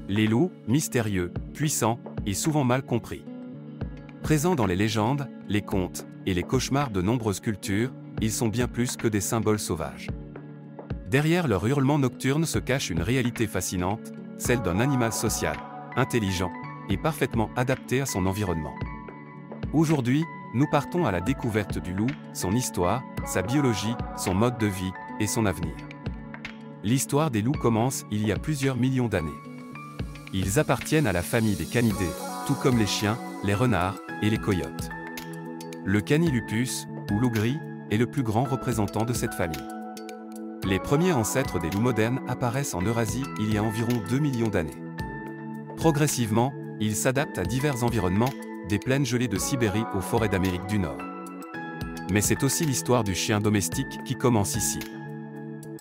Les loups, mystérieux, puissants, et souvent mal compris. Présents dans les légendes, les contes, et les cauchemars de nombreuses cultures, ils sont bien plus que des symboles sauvages. Derrière leur hurlement nocturne se cache une réalité fascinante, celle d'un animal social, intelligent, et parfaitement adapté à son environnement. Aujourd'hui, nous partons à la découverte du loup, son histoire, sa biologie, son mode de vie, et son avenir. L'histoire des loups commence il y a plusieurs millions d'années. Ils appartiennent à la famille des canidés, tout comme les chiens, les renards et les coyotes. Le Canilupus, ou loup gris, est le plus grand représentant de cette famille. Les premiers ancêtres des loups modernes apparaissent en Eurasie il y a environ 2 millions d'années. Progressivement, ils s'adaptent à divers environnements, des plaines gelées de Sibérie aux forêts d'Amérique du Nord. Mais c'est aussi l'histoire du chien domestique qui commence ici.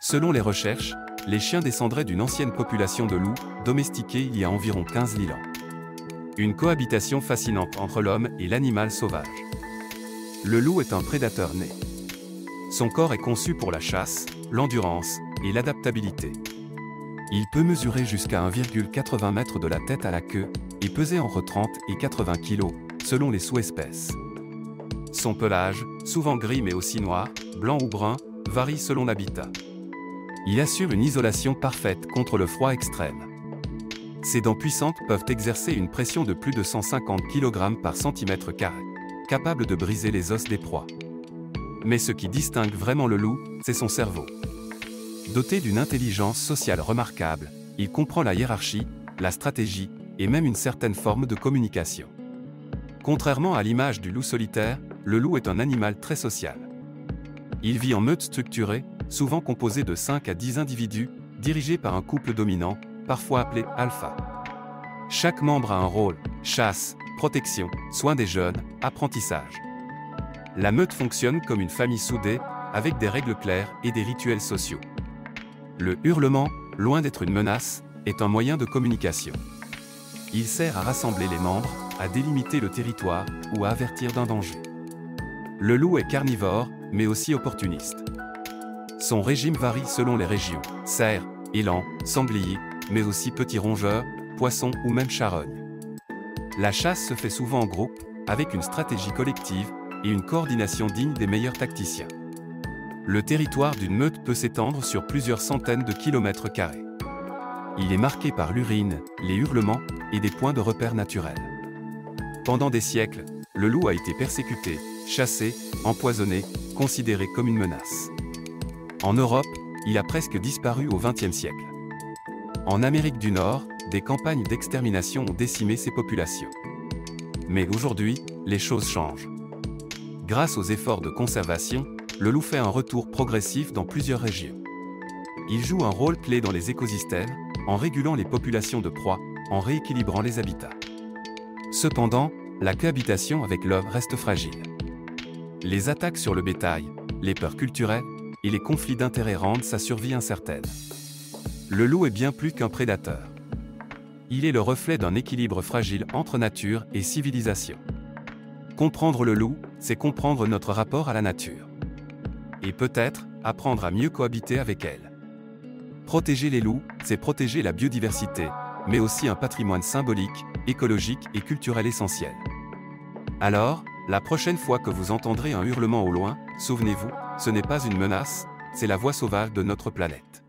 Selon les recherches, les chiens descendraient d'une ancienne population de loups, domestiqués il y a environ 15 000 ans. Une cohabitation fascinante entre l'homme et l'animal sauvage. Le loup est un prédateur né. Son corps est conçu pour la chasse, l'endurance et l'adaptabilité. Il peut mesurer jusqu'à 1,80 m de la tête à la queue et peser entre 30 et 80 kg, selon les sous-espèces. Son pelage, souvent gris mais aussi noir, blanc ou brun, varie selon l'habitat. Il assure une isolation parfaite contre le froid extrême. Ses dents puissantes peuvent exercer une pression de plus de 150 kg par centimètre carré, capable de briser les os des proies. Mais ce qui distingue vraiment le loup, c'est son cerveau. Doté d'une intelligence sociale remarquable, il comprend la hiérarchie, la stratégie, et même une certaine forme de communication. Contrairement à l'image du loup solitaire, le loup est un animal très social. Il vit en meute structurée, souvent composée de 5 à 10 individus, dirigés par un couple dominant, parfois appelé alpha. Chaque membre a un rôle: chasse, protection, soin des jeunes, apprentissage. La meute fonctionne comme une famille soudée, avec des règles claires et des rituels sociaux. Le hurlement, loin d'être une menace, est un moyen de communication. Il sert à rassembler les membres, à délimiter le territoire ou à avertir d'un danger. Le loup est carnivore, mais aussi opportuniste. Son régime varie selon les régions: cerfs, élans, sangliers, mais aussi petits rongeurs, poissons ou même charognes. La chasse se fait souvent en groupe, avec une stratégie collective et une coordination digne des meilleurs tacticiens. Le territoire d'une meute peut s'étendre sur plusieurs centaines de kilomètres carrés. Il est marqué par l'urine, les hurlements et des points de repère naturels. Pendant des siècles, le loup a été persécuté, chassé, empoisonné, considéré comme une menace. En Europe, il a presque disparu au XXe siècle. En Amérique du Nord, des campagnes d'extermination ont décimé ces populations. Mais aujourd'hui, les choses changent. Grâce aux efforts de conservation, le loup fait un retour progressif dans plusieurs régions. Il joue un rôle clé dans les écosystèmes, en régulant les populations de proies, en rééquilibrant les habitats. Cependant, la cohabitation avec l'homme reste fragile. Les attaques sur le bétail, les peurs culturelles et les conflits d'intérêts rendent sa survie incertaine. Le loup est bien plus qu'un prédateur. Il est le reflet d'un équilibre fragile entre nature et civilisation. Comprendre le loup, c'est comprendre notre rapport à la nature. Et peut-être, apprendre à mieux cohabiter avec elle. Protéger les loups, c'est protéger la biodiversité, mais aussi un patrimoine symbolique, écologique et culturel essentiel. Alors, la prochaine fois que vous entendrez un hurlement au loin, souvenez-vous, ce n'est pas une menace, c'est la voix sauvage de notre planète.